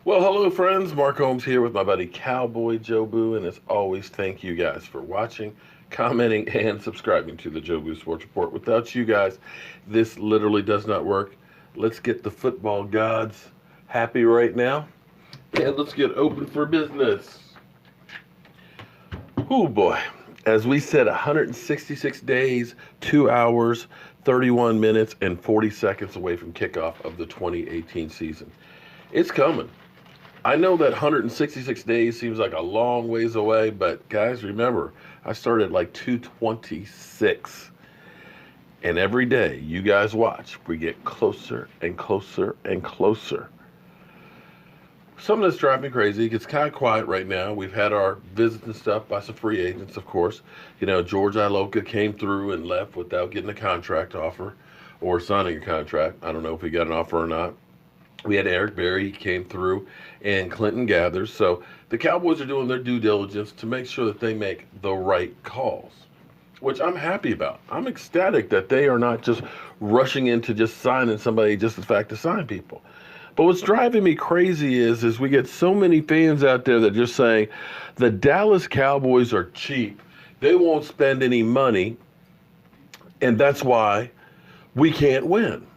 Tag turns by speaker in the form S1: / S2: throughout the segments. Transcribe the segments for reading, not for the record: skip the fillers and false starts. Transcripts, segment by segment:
S1: Well, hello, friends. Mark Holmes here with my buddy Cowboy Joe Boo, and as always, thank you guys for watching, commenting, and subscribing to the Joe Boo Sports Report. Without you guys, this literally does not work. Let's get the football gods happy right now, and let's get open for business. Oh boy. As we said, 166 days, 2 hours, 31 minutes, and 40 seconds away from kickoff of the 2018 season. It's coming. I know that 166 days seems like a long ways away, but guys, remember, I started like 226. And every day you guys watch, we get closer and closer and closer. Something that's driving me crazy. It gets kind of quiet right now. We've had our visits and stuff by some free agents, of course. You know, George Iloka came through and left without getting a contract offer or signing a contract. I don't know if he got an offer or not. We had Eric Berry, he came through, and Clinton Gathers. So the Cowboys are doing their due diligence to make sure that they make the right calls, which I'm happy about. I'm ecstatic that they are not just rushing into just signing somebody just the fact to sign people. But what's driving me crazy is we get so many fans out there that are just saying the Dallas Cowboys are cheap. They won't spend any money, and that's why we can't win.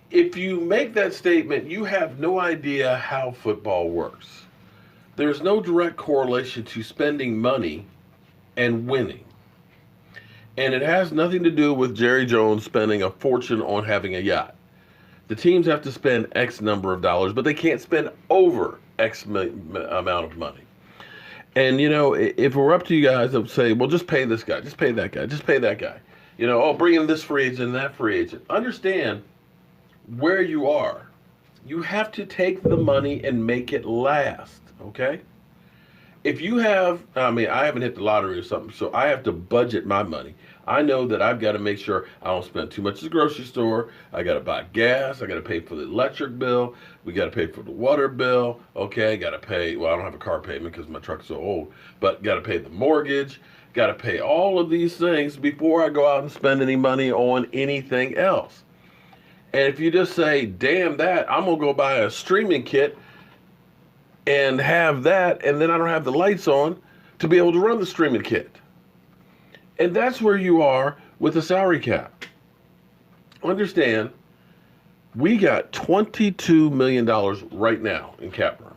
S1: If you make that statement, you have no idea how football works. There's no direct correlation to spending money and winning. And it has nothing to do with Jerry Jones spending a fortune on having a yacht. The teams have to spend X number of dollars, but they can't spend over X amount of money. And, you know, if we're up to you guys, I would say, well, just pay this guy, just pay that guy, just pay that guy. You know, oh, bring in this free agent and that free agent. Understand where you are. You have to take the money and make it last, okay? If you have, I haven't hit the lottery or something, so I have to budget my money. I know that I've got to make sure I don't spend too much at the grocery store. I got to buy gas. I got to pay for the electric bill. We got to pay for the water bill. Okay, got to pay. Well, I don't have a car payment because my truck's so old, but got to pay the mortgage. Got to pay all of these things before I go out and spend any money on anything else. And if you just say, damn that, I'm going to go buy a streaming kit and have that, and then I don't have the lights on to be able to run the streaming kit. And that's where you are with the salary cap. Understand, we got $22 million right now in cap room.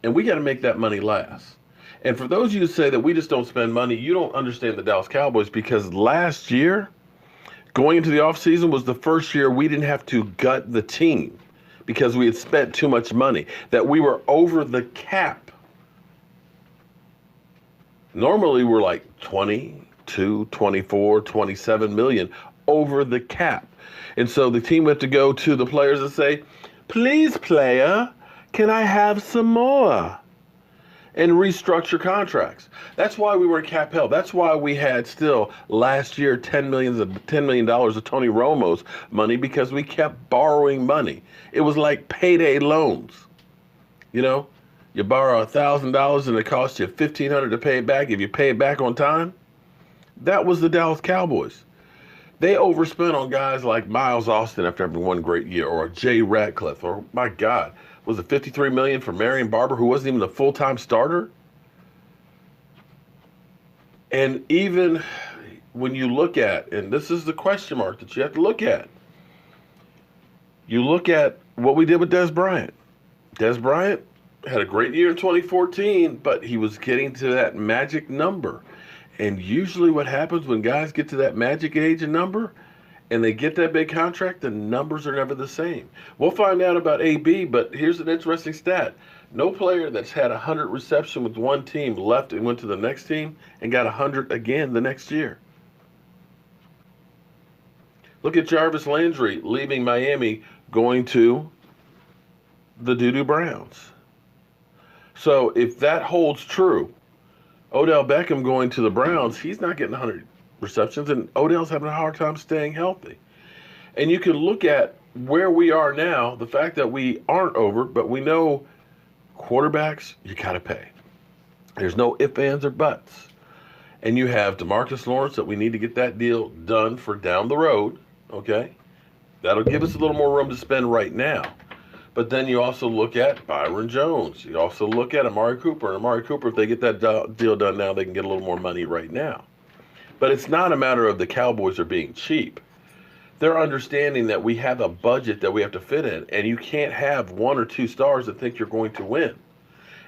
S1: And we got to make that money last. And for those of you who say that we just don't spend money, you don't understand the Dallas Cowboys, because last year, going into the offseason, was the first year we didn't have to gut the team because we had spent too much money, that we were over the cap. Normally we're like 22, 24, 27 million over the cap. And so the team had to go to the players and say, please, player, can I have some more? And restructure contracts. That's why we were in cap hell. That's why we had still last year $10 million of Tony Romo's money, because we kept borrowing money. It was like payday loans. You know, you borrow $1,000 and it costs you $1,500 to pay it back. If you pay it back on time, that was the Dallas Cowboys. They overspent on guys like Miles Austin after having one great year, or Jay Ratcliffe, or my God, was it $53 million for Marion Barber, who wasn't even a full-time starter? And even when you look at, and this is the question mark that you have to look at, you look at what we did with Dez Bryant. Dez Bryant had a great year in 2014, but he was getting to that magic number. And usually what happens when guys get to that magic age and number, and they get that big contract, the numbers are never the same. We'll find out about AB, but here's an interesting stat. No player that's had 100 reception with one team left and went to the next team and got 100 again the next year. Look at Jarvis Landry leaving Miami, going to the Doo-Doo Browns. So if that holds true, Odell Beckham going to the Browns, he's not getting 100 receptions, and Odell's having a hard time staying healthy. And you can look at where we are now, the fact that we aren't over, but we know quarterbacks, you got to pay. There's no ifs, ands, or buts. And you have DeMarcus Lawrence that we need to get that deal done for down the road, okay? That'll give us a little more room to spend right now. But then you also look at Byron Jones. You also look at Amari Cooper. And Amari Cooper, if they get that deal done now, they can get a little more money right now. But it's not a matter of the Cowboys are being cheap. They're understanding that we have a budget that we have to fit in, and you can't have one or two stars that think you're going to win.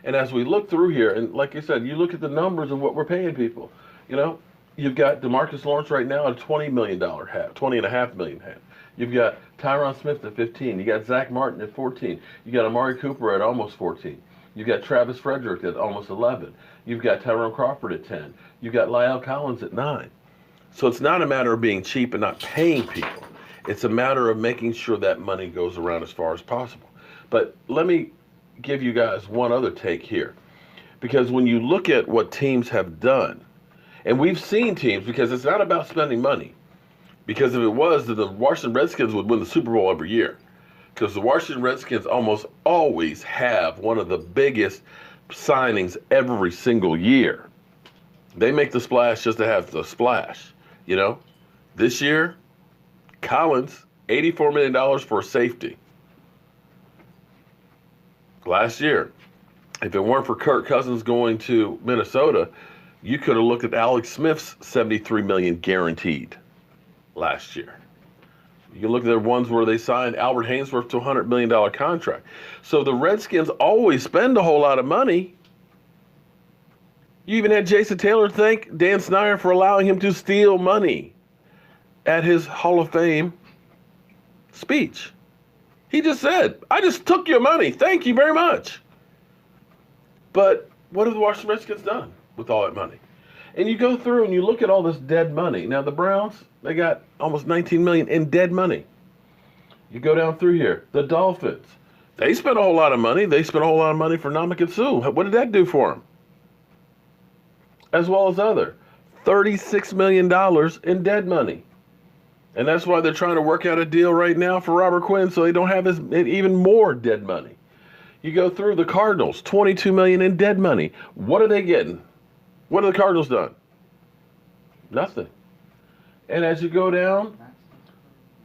S1: And as we look through here, and like I said, you look at the numbers of what we're paying people. You know, you've got DeMarcus Lawrence right now at a $20 million half, $20.5 million half. You've got Tyron Smith at 15. You got Zach Martin at 14. You got Amari Cooper at almost 14. You've got Travis Frederick at almost 11. You've got Tyrone Crawford at 10. You've got Lyle Collins at 9. So it's not a matter of being cheap and not paying people. It's a matter of making sure that money goes around as far as possible. But let me give you guys one other take here. Because when you look at what teams have done, and we've seen teams, because it's not about spending money. Because if it was, then the Washington Redskins would win the Super Bowl every year. Because the Washington Redskins almost always have one of the biggest signings every single year. They make the splash just to have the splash, you know. This year, Collins, $84 million for a safety. Last year, if it weren't for Kirk Cousins going to Minnesota, you could have looked at Alex Smith's $73 million guaranteed last year. You can look at the ones where they signed Albert Haynesworth to a $100 million contract. So the Redskins always spend a whole lot of money. You even had Jason Taylor thank Dan Snyder for allowing him to steal money at his Hall of Fame speech. He just said, I just took your money. Thank you very much. But what have the Washington Redskins done with all that money? And you go through and you look at all this dead money. Now the Browns, they got almost $19 million in dead money. You go down through here. The Dolphins, they spent a whole lot of money. They spent a whole lot of money for Ndamukong Suh. What did that do for them? As well as other. $36 million in dead money. And that's why they're trying to work out a deal right now for Robert Quinn so they don't have even more dead money. You go through the Cardinals, $22 million in dead money. What are they getting? What have the Cardinals done? Nothing. And as you go down,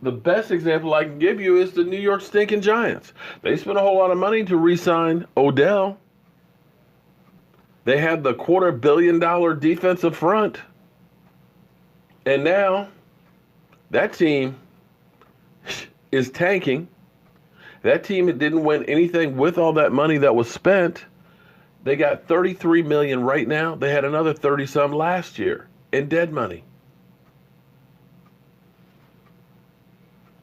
S1: the best example I can give you is the New York stinking Giants. They spent a whole lot of money to re-sign Odell. They had the $250 million defensive front. And now that team is tanking. That team didn't win anything with all that money that was spent. They got $33 million right now. They had another 30-some last year in dead money.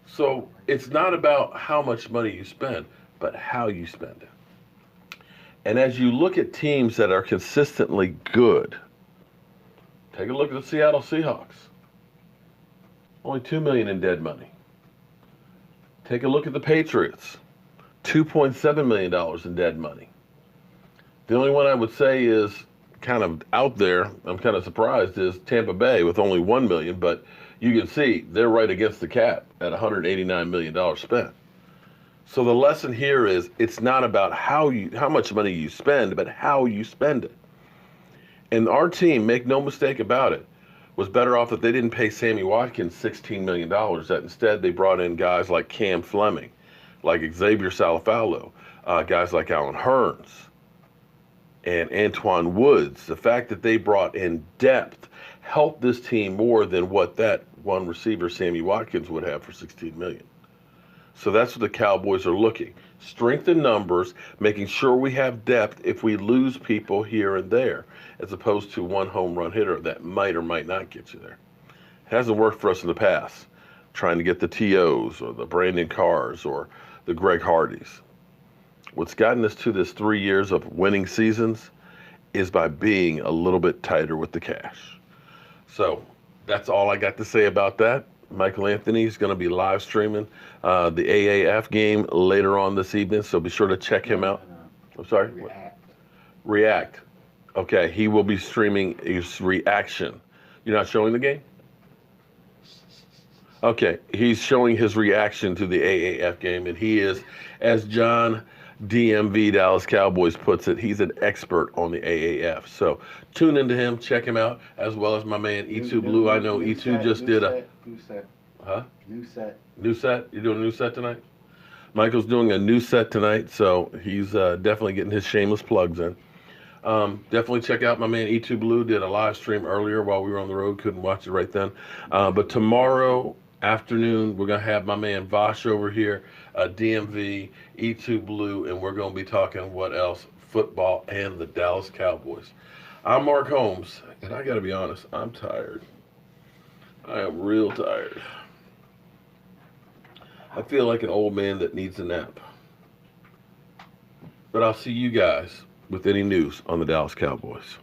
S1: So it's not about how much money you spend, but how you spend it. And as you look at teams that are consistently good, take a look at the Seattle Seahawks. Only $2 million in dead money. Take a look at the Patriots. $2.7 million in dead money. The only one I would say is kind of out there, I'm kind of surprised, is Tampa Bay with only $1 million, but you can see they're right against the cap at $189 million spent. So the lesson here is it's not about how much money you spend, but how you spend it. And our team, make no mistake about it, was better off that they didn't pay Sammy Watkins $16 million, that instead they brought in guys like Cam Fleming, like Xavier Salafalo, guys like Alan Hearns, and Antoine Woods. The fact that they brought in depth helped this team more than what that one receiver, Sammy Watkins, would have for $16 million. So that's what the Cowboys are looking. Strength in numbers, making sure we have depth if we lose people here and there, as opposed to one home run hitter that might or might not get you there. It hasn't worked for us in the past, trying to get the T.O.s or the Brandon Carrs or the Greg Hardys. What's gotten us to this 3 years of winning seasons is by being a little bit tighter with the cash. So that's all I got to say about that. Michael Anthony is going to be live streaming the AAF game later on this evening, so be sure to check him out. I'm sorry? React. Okay, he will be streaming his reaction. You're not showing the game? Okay, he's showing his reaction to the AAF game, and he is, as John DMV Dallas Cowboys puts it, he's an expert on the AAF. So tune into him, check him out, as well as my man E2 Blue. I know E2 just did a...
S2: New set.
S1: Huh?
S2: New set.
S1: New set? You doing a new set tonight? Michael's doing a new set tonight, so he's definitely getting his shameless plugs in. Definitely check out my man E2 Blue. Did a live stream earlier while we were on the road. Couldn't watch it right then. But tomorrow afternoon, we're going to have my man Vosh over here, DMV, E2 Blue, and we're going to be talking what else? Football and the Dallas Cowboys. I'm Mark Holmes, and I got to be honest, I'm tired. I am real tired. I feel like an old man that needs a nap. But I'll see you guys with any news on the Dallas Cowboys.